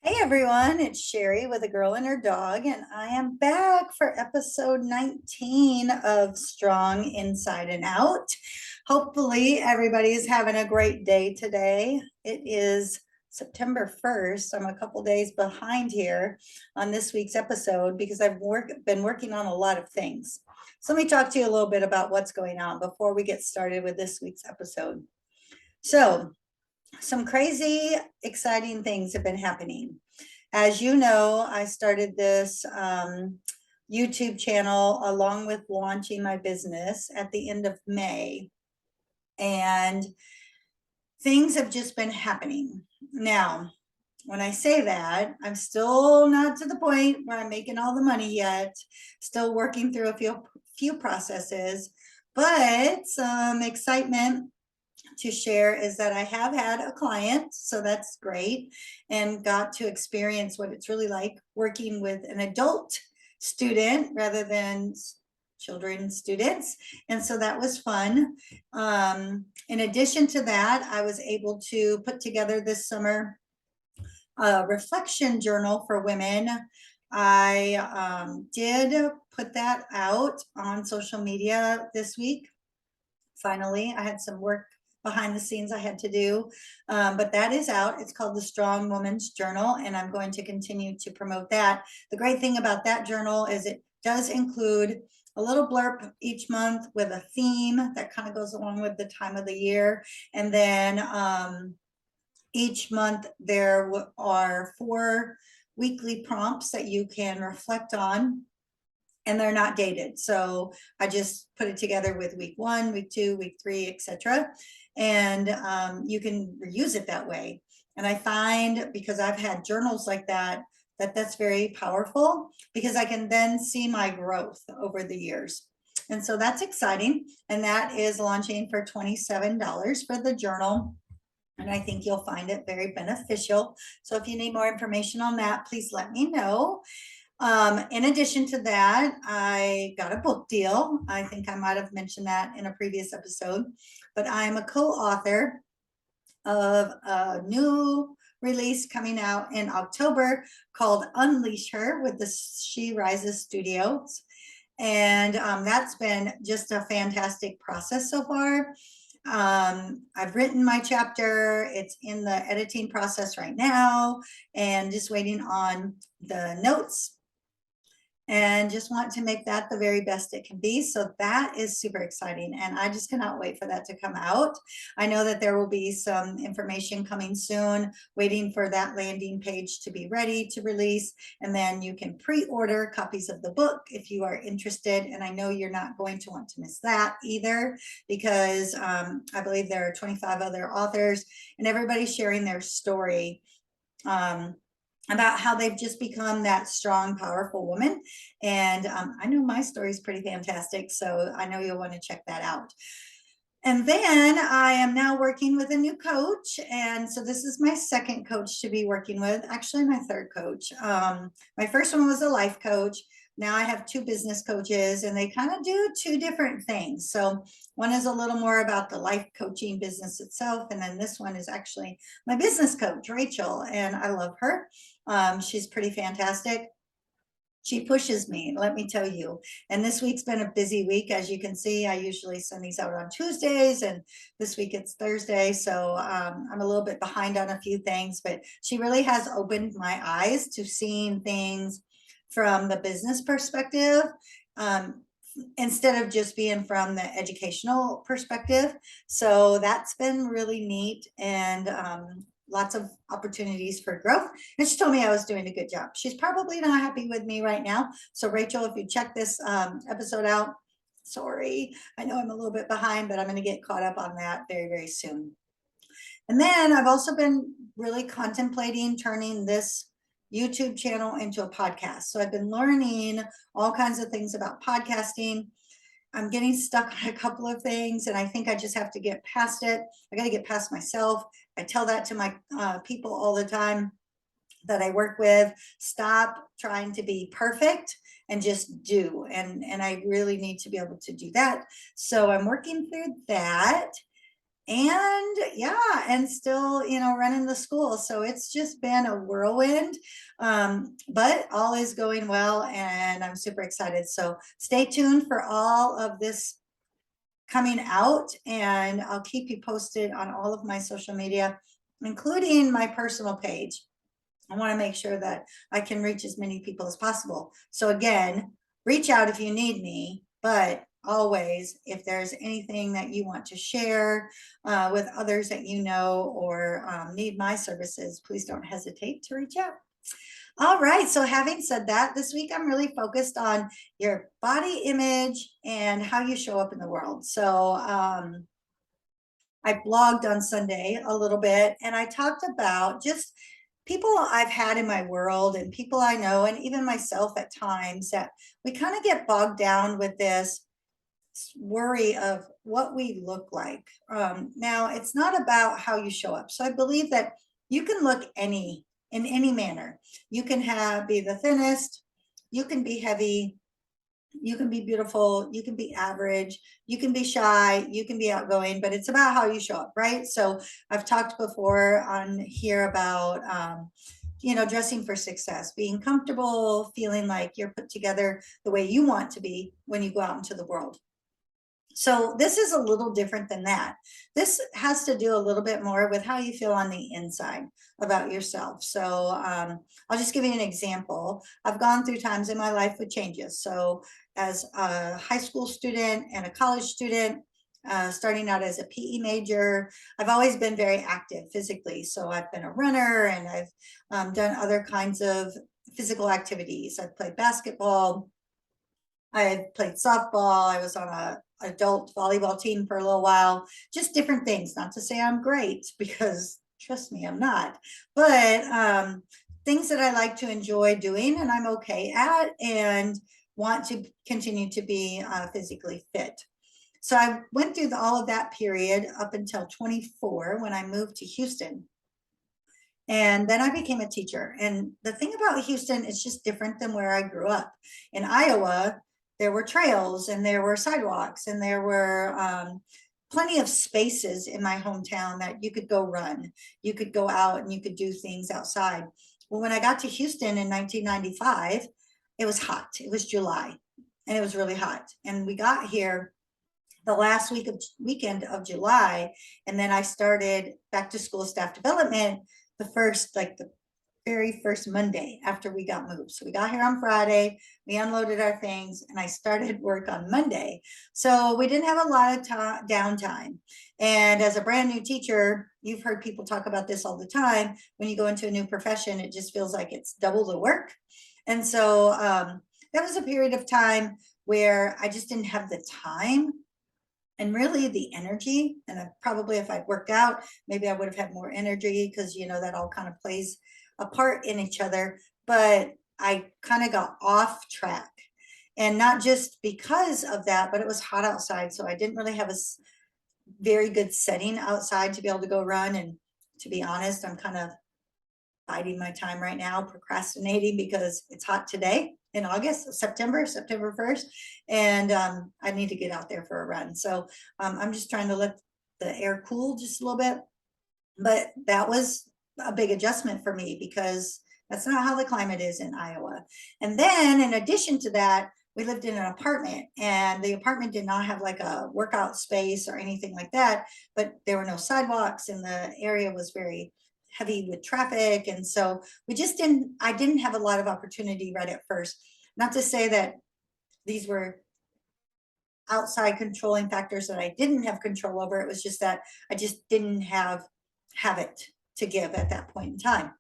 Hey everyone, it's Cheri with a girl and her dog, and I am back for episode 19 of Strong Inside and Out. Hopefully, everybody is having a great day today. It is September 1st. I'm a couple days behind here on this week's episode because been working on a lot of things. So, let me talk to you a little bit about what's going on before we get started with this week's episode. So, some crazy, exciting things have been happening. As you know, I started this YouTube channel along with launching my business at the end of May. And things have just been happening. Now, when I say that, I'm still not to the point where I'm making all the money yet, still working through a few processes, but some excitement to share is that I have had a client, so that's great, and got to experience what it's really like working with an adult student rather than children students. And so that was fun. In addition to that, I was able to put together this summer a reflection journal for women. I did put that out on social media this week. Finally, I had some work behind the scenes I had to do, but that is out. It's called the Strong Woman's Journal, and I'm going to continue to promote that. The great thing about that journal is it does include a little blurb each month with a theme that kind of goes along with the time of the year. And then each month there are 4 weekly prompts that you can reflect on, and they're not dated. So I just put it together with week 1, week 2, week 3, etc. And you can reuse it that way. And I find, because I've had journals like that, that's very powerful because I can then see my growth over the years. And so that's exciting. And that is launching for $27 for the journal. And I think you'll find it very beneficial. So if you need more information on that, please let me know. In addition to that, I got a book deal. I think I might have mentioned that in a previous episode, but I'm a co-author of a new release coming out in October called Unleash Her with the She Rises Studios. And that's been just a fantastic process so far. I've written my chapter. It's in the editing process right now and just waiting on the notes, and just want to make that the very best it can be. So that is super exciting, and I just cannot wait for that to come out. I know that there will be some information coming soon, waiting for that landing page to be ready to release, and then you can pre-order copies of the book if you are interested. And I know you're not going to want to miss that either, because I believe there are 25 other authors, and everybody's sharing their story about how they've just become that strong, powerful woman. And I know my story is pretty fantastic, so I know you'll want to check that out. And then I am now working with a new coach. And so this is my second coach to be working with, actually my third coach. My first one was a life coach. Now I have 2 business coaches, and they kind of do 2 different things. So one is a little more about the life coaching business itself. And then this one is actually my business coach, Rachel, and I love her. She's pretty fantastic. She pushes me, let me tell you. And this week's been a busy week. As you can see, I usually send these out on Tuesdays, and this week it's Thursday. So I'm a little bit behind on a few things, but she really has opened my eyes to seeing things from the business perspective, instead of just being from the educational perspective. So that's been really neat, and lots of opportunities for growth. And she told me I was doing a good job. She's probably not happy with me right now. So Rachel, if you check this episode out, sorry, I know I'm a little bit behind, but I'm going to get caught up on that very, very soon. And then I've also been really contemplating turning this YouTube channel into a podcast. So I've been learning all kinds of things about podcasting. I'm getting stuck on a couple of things, and I think I just have to get past it. I got to get past myself. I tell that to my people all the time that I work with. Stop trying to be perfect and just do. And I really need to be able to do that. So I'm working through that. and yeah, and still, running the school. So it's just been a whirlwind. But all is going well and I'm super excited. So stay tuned for all of this coming out, and I'll keep you posted on all of my social media, including my personal page. I want to make sure that I can reach as many people as possible. So again, reach out if you need me, but always, if there's anything that you want to share with others that you know, or need my services, please don't hesitate to reach out. All right, so having said that, this week I'm really focused on your body image and how you show up in the world. So I blogged on Sunday a little bit, and I talked about just people I've had in my world and people I know, and even myself at times, that we kind of get bogged down with this worry of what we look like. Now, it's not about how you show up. So I believe that you can look in any manner. You can be the thinnest, you can be heavy, you can be beautiful, you can be average, you can be shy, you can be outgoing, but it's about how you show up, right? So I've talked before on here about dressing for success, being comfortable, feeling like you're put together the way you want to be when you go out into the world. So this is a little different than that. This has to do a little bit more with how you feel on the inside about yourself. So I'll just give you an example. I've gone through times in my life with changes. So as a high school student and a college student, starting out as a PE major, I've always been very active physically. So I've been a runner, and I've done other kinds of physical activities. I've played basketball, I played softball. I was on a adult volleyball team for a little while, just different things. Not to say I'm great, because trust me, I'm not, but things that I like to enjoy doing and I'm okay at, and want to continue to be physically fit. So I went through all of that period up until 24, when I moved to Houston. And then I became a teacher. And the thing about Houston, it's just different than where I grew up. In Iowa, there were trails and there were sidewalks and there were plenty of spaces in my hometown that you could go run. You could go out and you could do things outside. Well, when I got to Houston in 1995, it was hot. It was July and it was really hot. And we got here the last weekend of July, and then I started back to school staff development the very first Monday after we got moved. So we got here on Friday, we unloaded our things, and I started work on Monday. So we didn't have a lot of downtime. And as a brand new teacher, you've heard people talk about this all the time. When you go into a new profession, it just feels like it's double the work. And so that was a period of time where I just didn't have the time and really the energy. And probably if I'd worked out, maybe I would have had more energy, because that all kind of plays a part in each other. But I kind of got off track, and not just because of that, but it was hot outside, so I didn't really have a very good setting outside to be able to go run. And to be honest, I'm kind of biding my time right now, procrastinating, because it's hot today in August, September 1st. And I need to get out there for a run. So I'm just trying to let the air cool just a little bit. But that was a big adjustment for me, because that's not how the climate is in Iowa. And then in addition to that, we lived in an apartment, and the apartment did not have like a workout space or anything like that, but there were no sidewalks, and the area was very heavy with traffic. And so I didn't have a lot of opportunity right at first. Not to say that these were outside controlling factors that I didn't have control over. It was just that I just didn't have it to give at that point in time.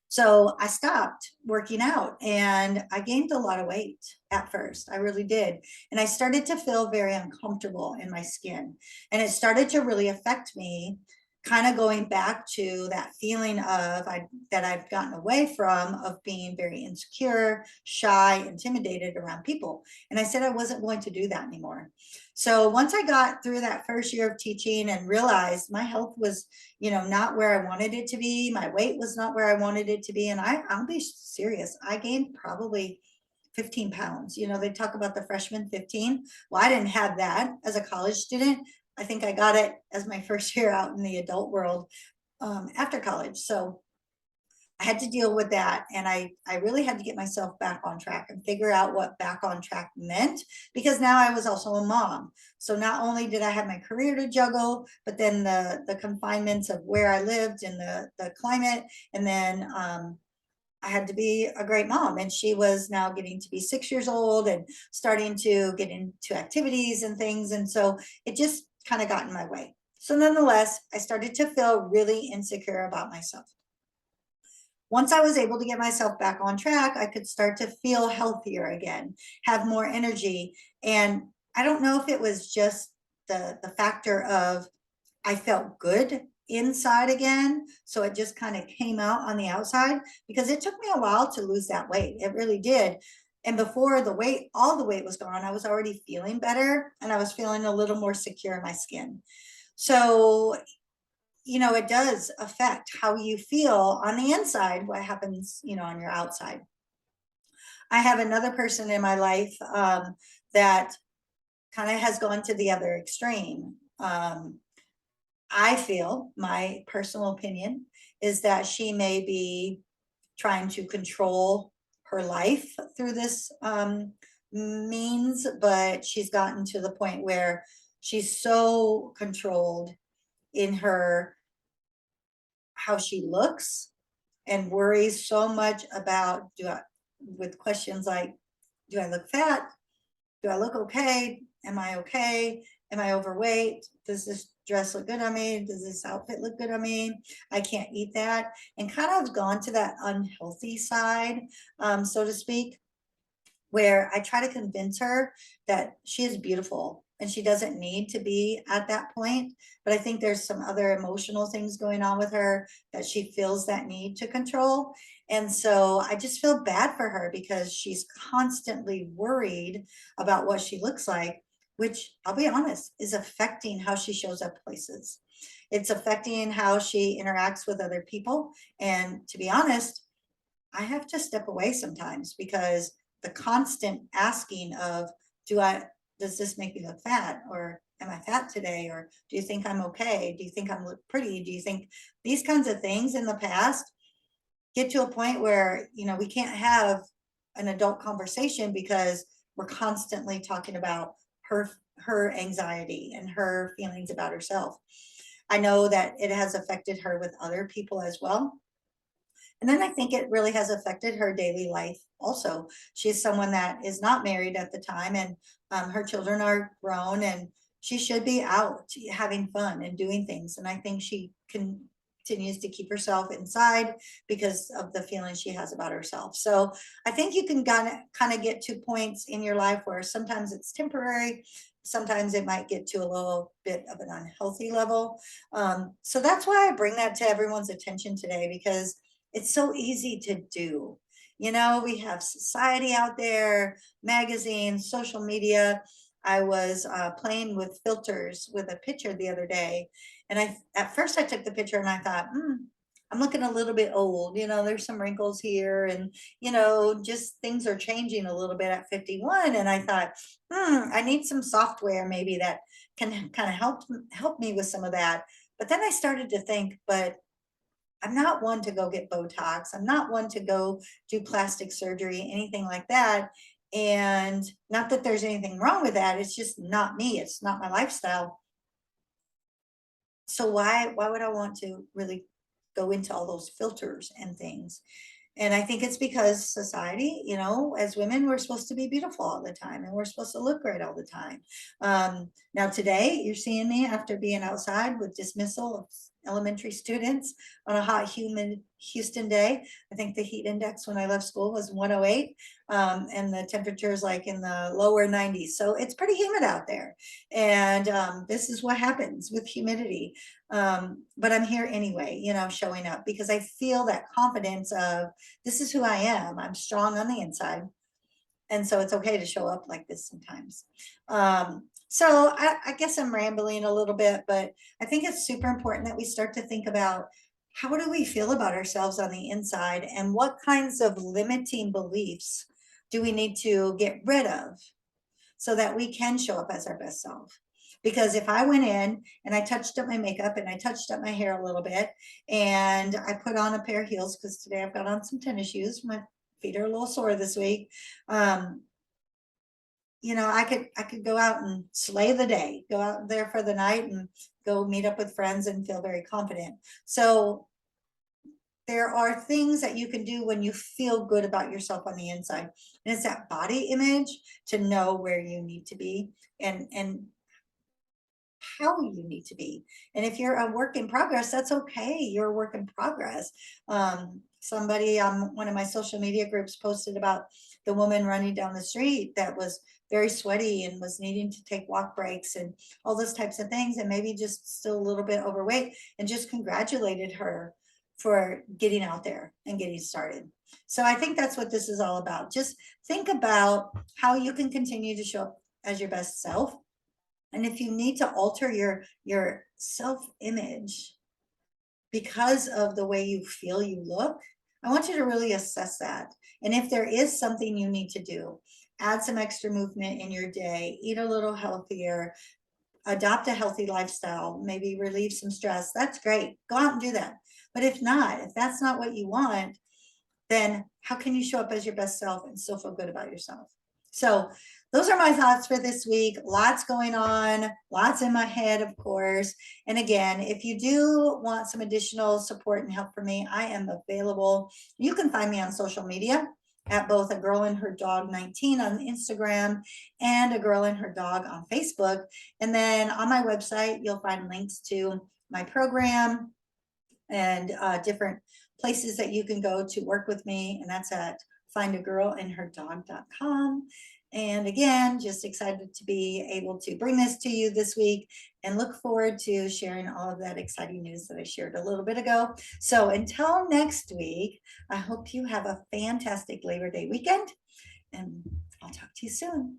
So I stopped working out, and I gained a lot of weight at first. I really did. And I started to feel very uncomfortable in my skin. And it started to really affect me, kind of going back to that feeling that I've gotten away from, of being very insecure, shy, intimidated around people. And I said I wasn't going to do that anymore. So once I got through that first year of teaching and realized my health was, not where I wanted it to be, my weight was not where I wanted it to be. And I'll be serious, I gained probably 15 pounds. They talk about the freshman 15. Well, I didn't have that as a college student, I think I got it as my first year out in the adult world after college. So I had to deal with that. And I really had to get myself back on track and figure out what back on track meant, because now I was also a mom. So not only did I have my career to juggle, but then the confinements of where I lived and the climate. And then I had to be a great mom. And she was now getting to be 6 years old and starting to get into activities and things. And so it just kind of got in my way. So nonetheless, I started to feel really insecure about myself. Once I was able to get myself back on track, I could start to feel healthier again, have more energy. And I don't know if it was just the factor of I felt good inside again. So it just kind of came out on the outside, because it took me a while to lose that weight. It really did. And before the weight, all the weight was gone, I was already feeling better and I was feeling a little more secure in my skin. So it does affect how you feel on the inside, what happens, on your outside. I have another person in my life that kind of has gone to the other extreme. I feel, my personal opinion is that she may be trying to control her life through this means, but she's gotten to the point where she's so controlled in her how she looks and worries so much about with questions like, do I look fat? Do I look okay? Am I okay? Am I overweight? Does this dress look good on me? Does this outfit look good on me? I can't eat that. And kind of gone to that unhealthy side, so to speak, where I try to convince her that she is beautiful and she doesn't need to be at that point. But I think there's some other emotional things going on with her that she feels that need to control. And so I just feel bad for her because she's constantly worried about what she looks like, which I'll be honest is affecting how she shows up places. It's affecting how she interacts with other people. And to be honest, I have to step away sometimes because the constant asking of, do I, does this make me look fat? Or am I fat today? Or do you think I'm okay? Do you think I'm look pretty? Do you think these kinds of things in the past get to a point where, we can't have an adult conversation because we're constantly talking about her anxiety and her feelings about herself. I know that it has affected her with other people as well. And then I think it really has affected her daily life also. She's someone that is not married at the time, and her children are grown, and she should be out having fun and doing things. And I think she continues to keep herself inside because of the feelings she has about herself. So I think you can kind of get to points in your life where sometimes it's temporary. Sometimes it might get to a little bit of an unhealthy level. So that's why I bring that to everyone's attention today, because it's so easy to do. We have society out there, magazines, social media. I was playing with filters with a picture the other day. And at first I took the picture and I thought, I'm looking a little bit old. There's some wrinkles here and, just things are changing a little bit at 51. And I thought, I need some software maybe that can kind of help me with some of that. But then I started to think, but I'm not one to go get Botox. I'm not one to go do plastic surgery, anything like that. And not that there's anything wrong with that. It's just not me. It's not my lifestyle. So why would I want to really go into all those filters and things? And I think it's because society, as women, we're supposed to be beautiful all the time and we're supposed to look great all the time. Now, today, you're seeing me after being outside with dismissal of elementary students on a hot, humid Houston day. I think the heat index when I left school was 108, and the temperature is like in the lower 90s. So it's pretty humid out there. And this is what happens with humidity. But I'm here anyway, showing up because I feel that confidence of this is who I am. I'm strong on the inside. And so it's okay to show up like this sometimes. So I guess I'm rambling a little bit, but I think it's super important that we start to think about how do we feel about ourselves on the inside and what kinds of limiting beliefs do we need to get rid of so that we can show up as our best self. Because if I went in and I touched up my makeup and I touched up my hair a little bit and I put on a pair of heels, because today I've got on some tennis shoes, my feet are a little sore this week. You know, I could go out and slay the day, go out there for the night and go meet up with friends and feel very confident. So there are things that you can do when you feel good about yourself on the inside. And it's that body image to know where you need to be and how you need to be. And if you're a work in progress, that's okay. You're a work in progress. Somebody on one of my social media groups posted about the woman running down the street that was very sweaty and was needing to take walk breaks and all those types of things, and maybe just still a little bit overweight, and just congratulated her for getting out there and getting started. So I think that's what this is all about. Just think about how you can continue to show up as your best self. And if you need to alter your self-image because of the way you feel you look, I want you to really assess that. And if there is something you need to do, add some extra movement in your day, eat a little healthier, adopt a healthy lifestyle, maybe relieve some stress, that's great. Go out and do that. But if not, if that's not what you want, then how can you show up as your best self and still feel good about yourself? So those are my thoughts for this week. Lots going on, lots in my head, of course. And again, if you do want some additional support and help from me, I am available. You can find me on social media at both A Girl and Her Dog 19 on Instagram and A Girl and Her Dog on Facebook. And then on my website, you'll find links to my program and different places that you can go to work with me. And that's at findagirlandherdog.com. And again, just excited to be able to bring this to you this week and look forward to sharing all of that exciting news that I shared a little bit ago. So until next week, I hope you have a fantastic Labor Day weekend, and I'll talk to you soon.